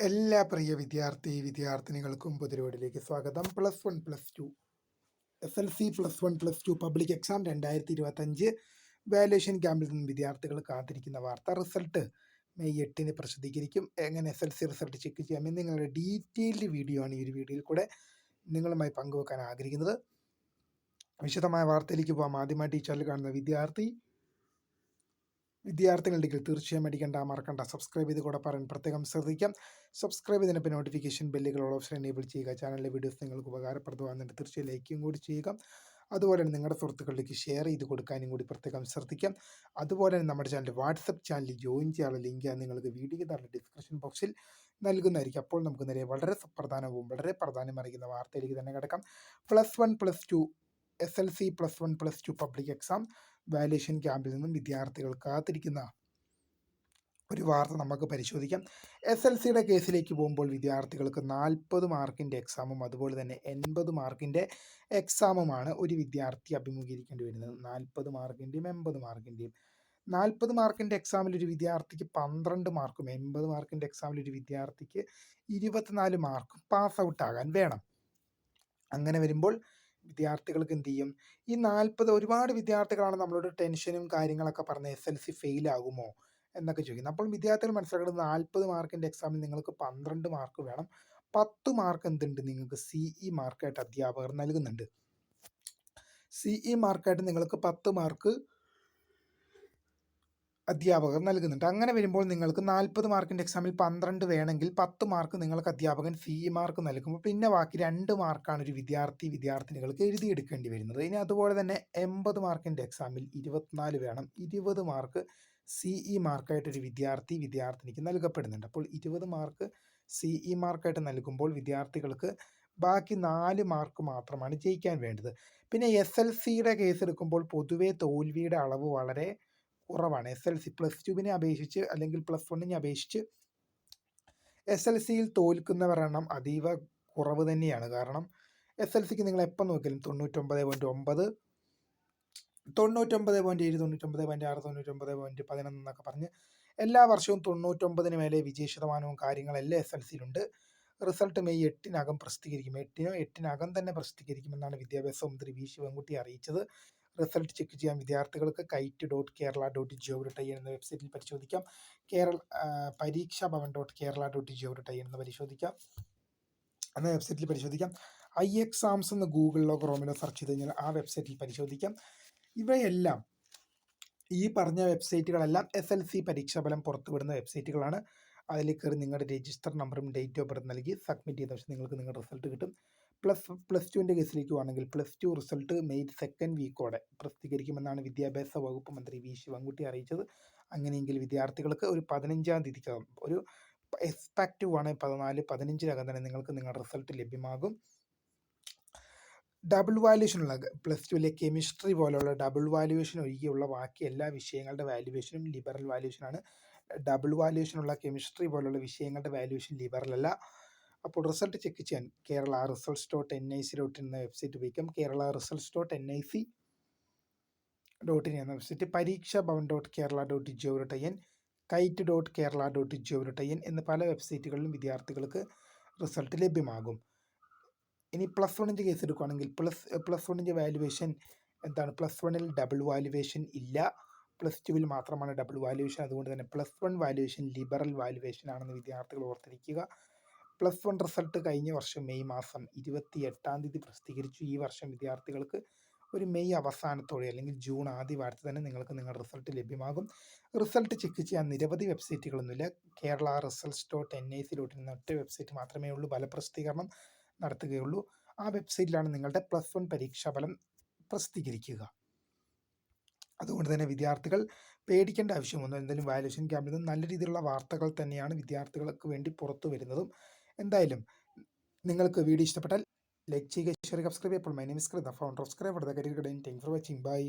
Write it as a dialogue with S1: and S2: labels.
S1: എല്ലാ പ്രിയ വിദ്യാർത്ഥിനികൾക്കും പുതിരോടിലേക്ക് സ്വാഗതം. +1 +2 SLC +1 +2 public exam 2025 valuation ക്യാമ്പിൽ നിന്ന് വിദ്യാർത്ഥികൾ കാത്തിരിക്കുന്ന വാർത്ത. റിസൾട്ട് മെയ് 8 പ്രസിദ്ധീകരിക്കും. എങ്ങനെ SLC റിസൾട്ട് ചെക്ക് ചെയ്യാം എന്നിങ്ങനെ ഡീറ്റെയിൽഡ് വീഡിയോ ആണ് ഈ ഒരു വീഡിയോയിൽ കൂടെ നിങ്ങളുമായി പങ്കുവെക്കാൻ ആഗ്രഹിക്കുന്നത്. വിശദമായ വാർത്തയിലേക്ക് പോകാം. ആദ്യമായിട്ട് ഈ ചാനൽ കാണുന്ന വിദ്യാർത്ഥികളുണ്ടെങ്കിൽ തീർച്ചയായും മറക്കണ്ട സബ്സ്ക്രൈബ് ചെയ്ത് കൂടെ പറയാൻ പ്രത്യേകം ശ്രദ്ധിക്കാം. സബ്സ്ക്രൈബ് ചെയ്തതിനൊപ്പം നോട്ടിഫിക്കേഷൻ ബെല്ലുകൾ ഓപ്ഷൻ എനേബിൾ ചെയ്യുക. ചാനലിലെ വീഡിയോസ് നിങ്ങൾക്ക് ഉപകാരപ്രദമാകുന്നുണ്ട് തീർച്ചയായും ലൈക്കും കൂടി ചെയ്യുക. അതുപോലെ തന്നെ നിങ്ങളുടെ സുഹൃത്തുക്കളിലേക്ക് ഷെയർ ചെയ്ത് കൊടുക്കാനും കൂടി പ്രത്യേകം ശ്രദ്ധിക്കാം. അതുപോലെ തന്നെ നമ്മുടെ ചാനൽ വാട്സപ്പ് ചാനലിൽ ജോയിൻ ചെയ്യാനുള്ള ലിങ്ക് നിങ്ങൾക്ക് വീഡിയോ താഴെ ഡിസ്ക്രിപ്ഷൻ ബോക്സിൽ നൽകുന്നതായിരിക്കും. അപ്പോൾ നമുക്ക് നേരെ വളരെ സുപ്രധാനവും വളരെ പ്രാധാന്യമറിയുന്ന വാർത്തയിലേക്ക് തന്നെ കിടക്കാം. +1 +2 SLC +1 +2 പബ്ലിക് എക്സാം വാല്യുവേഷൻ ക്യാമ്പിൽ നിന്നും വിദ്യാർത്ഥികൾ കാത്തിരിക്കുന്ന ഒരു വാർത്ത നമുക്ക് പരിശോധിക്കാം. SLCയുടെ കേസിലേക്ക് പോകുമ്പോൾ വിദ്യാർത്ഥികൾക്ക് 40 മാർക്കിൻ്റെ എക്സാമും അതുപോലെ തന്നെ 80 മാർക്കിൻ്റെ എക്സാമുമാണ് ഒരു വിദ്യാർത്ഥി അഭിമുഖീകരിക്കേണ്ടി വരുന്നത്. 40 മാർക്കിൻ്റെയും 80 മാർക്കിൻ്റെയും 40 മാർക്കിൻ്റെ എക്സാമിൽ ഒരു വിദ്യാർത്ഥിക്ക് 12 മാർക്കും 80 മാർക്കിൻ്റെ എക്സാമിൽ ഒരു വിദ്യാർത്ഥിക്ക് 24 മാർക്കും പാസ് ഔട്ട് ആകാൻ വേണം. അങ്ങനെ വരുമ്പോൾ വിദ്യാർത്ഥികൾക്ക് എന്ത് ചെയ്യും? ഈ 40 ഒരുപാട് വിദ്യാർത്ഥികളാണ് നമ്മളോട് ടെൻഷനും കാര്യങ്ങളൊക്കെ പറഞ്ഞ് SLC ഫെയിൽ ആകുമോ എന്നൊക്കെ ചോദിക്കുന്നത്. അപ്പോൾ വിദ്യാർത്ഥികൾ മനസ്സിലാക്കുന്നത് 40 മാർക്കിൻ്റെ എക്സാമിൽ നിങ്ങൾക്ക് 12 മാർക്ക് വേണം. 10 മാർക്ക് എന്തുണ്ട്? നിങ്ങൾക്ക് CE മാർക്കായിട്ട് അധ്യാപകർ നൽകുന്നുണ്ട്. CE മാർക്കായിട്ട് നിങ്ങൾക്ക് 10 മാർക്ക് അധ്യാപകർ നൽകുന്നുണ്ട്. അങ്ങനെ വരുമ്പോൾ നിങ്ങൾക്ക് 40 മാർക്കിൻ്റെ എക്സാമിൽ 12 വേണമെങ്കിൽ 10 മാർക്ക് നിങ്ങൾക്ക് അധ്യാപകൻ CE മാർക്ക് നൽകുമ്പോൾ പിന്നെ ബാക്കി 2 മാർക്കാണ് ഒരു വിദ്യാർത്ഥിനികൾക്ക് എഴുതിയെടുക്കേണ്ടി വരുന്നത്. ഇനി അതുപോലെ തന്നെ 80 മാർക്കിൻ്റെ എക്സാമിൽ 24 വേണം. 20 മാർക്ക് CE മാർക്കായിട്ടൊരു വിദ്യാർത്ഥിനിക്ക് നൽകപ്പെടുന്നുണ്ട്. അപ്പോൾ 20 മാർക്ക് CE മാർക്കായിട്ട് നൽകുമ്പോൾ വിദ്യാർത്ഥികൾക്ക് ബാക്കി 4 മാർക്ക് മാത്രമാണ് ജയിക്കാൻ വേണ്ടത്. പിന്നെ SLCയുടെ കേസ് എടുക്കുമ്പോൾ പൊതുവെ തോൽവിയുടെ അളവ് വളരെ കുറവാണ്. SLC +2വിനെ അപേക്ഷിച്ച് അല്ലെങ്കിൽ +1നെ അപേക്ഷിച്ച് SLCയിൽ തോൽക്കുന്നവർ എണ്ണം അതീവ കുറവ് തന്നെയാണ്. കാരണം SLCക്ക് നിങ്ങൾ എപ്പം നോക്കിയാലും 99.9, 99.7, 99.6, 99.11 എന്നൊക്കെ പറഞ്ഞ് എല്ലാ വർഷവും 99 മേലെ വിജയ ശതമാനവും കാര്യങ്ങളെല്ലാം SLCയിലുണ്ട്. റിസൾട്ട് മെയ് 8 പ്രസിദ്ധീകരിക്കും. 8 തന്നെ പ്രസിദ്ധീകരിക്കുമെന്നാണ് വിദ്യാഭ്യാസ മന്ത്രി വി ശിവൻകുട്ടി അറിയിച്ചത്. റിസൾട്ട് ചെക്ക് ചെയ്യാൻ വിദ്യാർത്ഥികൾക്ക് kite.kerala.gov.in എന്ന വെബ്സൈറ്റിൽ പരിശോധിക്കാം. പരീക്ഷാഭവൻ.kerala.gov.in എന്ന് പരിശോധിക്കാം. എന്ന വെബ്സൈറ്റിൽ പരിശോധിക്കാം. iExams എന്ന് ഗൂഗിളിലോ ക്രോമിലോ സെർച്ച് ചെയ്ത് കഴിഞ്ഞാൽ ആ വെബ്സൈറ്റിൽ പരിശോധിക്കാം. ഇവയെല്ലാം ഈ പറഞ്ഞ വെബ്സൈറ്റുകളെല്ലാം SLC പരീക്ഷാഫലം പുറത്തുവിടുന്ന വെബ്സൈറ്റുകളാണ്. അതിൽ കയറി നിങ്ങളുടെ രജിസ്റ്റർ നമ്പറും ഡേറ്റ് ഓഫ് ബർത്ത് നൽകി സബ്മിറ്റ് ചെയ്ത പക്ഷേ നിങ്ങൾക്ക് നിങ്ങളുടെ റിസൾട്ട് കിട്ടും. +2ൻ്റെ കേസിലേക്ക് പോകുകയാണെങ്കിൽ +2 റിസൾട്ട് മെയ് 2nd വീക്കോടെ പ്രസിദ്ധീകരിക്കുമെന്നാണ് വിദ്യാഭ്യാസ വകുപ്പ് മന്ത്രി വി ശിവൻകുട്ടി അറിയിച്ചത്. അങ്ങനെയെങ്കിൽ വിദ്യാർത്ഥികൾക്ക് ഒരു 15-ാം തീയതിക്കകം ഒരു എക്സ്പെക്റ്റീവ് ആണ് 14-15 തന്നെ നിങ്ങൾക്ക് നിങ്ങളുടെ റിസൾട്ട് ലഭ്യമാകും. ഡബിൾ വാല്യുവേഷനുള്ള +2ലെ കെമിസ്ട്രി പോലുള്ള ഡബിൾ വാല്യുവേഷൻ ഒഴികെയുള്ള ബാക്കി എല്ലാ വിഷയങ്ങളുടെ വാല്യുവേഷനും ലിബറൽ വാല്യുവേഷനാണ്. ഡബിൾ വാല്യുവേഷനുള്ള കെമിസ്ട്രി പോലുള്ള വിഷയങ്ങളുടെ വാല്യുവേഷൻ ലിബറൽ അല്ല. അപ്പോൾ റിസൾട്ട് ചെക്ക് ചെയ്യാൻ kerala-results.nic.in എന്ന വെബ്സൈറ്റ് ഉപയോഗിക്കാം. kerala-results.nic.in എന്ന വെബ്സൈറ്റ്, പരീക്ഷാഭവൻ.kerala.gov.in, kite.kerala.gov.in എന്ന് പല വെബ്സൈറ്റുകളിലും വിദ്യാർത്ഥികൾക്ക് റിസൾട്ട് ലഭ്യമാകും. ഇനി +1ൻ്റെ കേസ് എടുക്കുകയാണെങ്കിൽ +1ൻ്റെ വാല്യുവേഷൻ എന്താണ്? +1ൽ ഡബിൾ വാല്യുവേഷൻ ഇല്ല. +2വിൽ മാത്രമാണ് ഡബിൾ വാല്യുവേഷൻ. അതുകൊണ്ട് തന്നെ +1 വാല്യുവേഷൻ ലിബറൽ വാല്യുവേഷൻ ആണെന്ന് വിദ്യാർത്ഥികൾ ഓർത്തിരിക്കുക. +1 റിസൾട്ട് കഴിഞ്ഞ വർഷം മെയ് മാസം 28-ാം തീയതി പ്രസിദ്ധീകരിച്ചു. ഈ വർഷം വിദ്യാർത്ഥികൾക്ക് ഒരു മെയ് അവസാനത്തോടെ അല്ലെങ്കിൽ ജൂൺ ആദ്യ വാരത്തിൽ തന്നെ നിങ്ങൾക്ക് നിങ്ങളുടെ റിസൾട്ട് ലഭ്യമാകും. റിസൾട്ട് ചെക്ക് ചെയ്യാൻ നിരവധി വെബ്സൈറ്റുകളൊന്നുമില്ല. kerala-results.nic.in എന്ന ഒറ്റ വെബ്സൈറ്റ് മാത്രമേ ഉള്ളൂ ഫലപ്രസിദ്ധീകരണം നടത്തുകയുള്ളൂ. ആ വെബ്സൈറ്റിലാണ് നിങ്ങളുടെ +1 പരീക്ഷാഫലം പ്രസിദ്ധീകരിക്കുക. അതുകൊണ്ട് തന്നെ വിദ്യാർത്ഥികൾ പേടിക്കേണ്ട ആവശ്യമൊന്നും. എന്തായാലും വാല്യുവേഷൻ ക്യാമ്പിൽ നിന്ന് നല്ല രീതിയിലുള്ള വാർത്തകൾ തന്നെയാണ് വിദ്യാർത്ഥികൾക്ക് വേണ്ടി പുറത്തു വരുന്നതും. എന്തായാലും നിങ്ങൾക്ക് വീഡിയോ ഇഷ്ടപ്പെട്ടാൽ ലൈക്ക് ചെയ്യുക, ഷെയർ, സബ്സ്ക്രൈബ് ചെയ്യുക. My name is Krita, founder of Scribe. Thank for watching. By.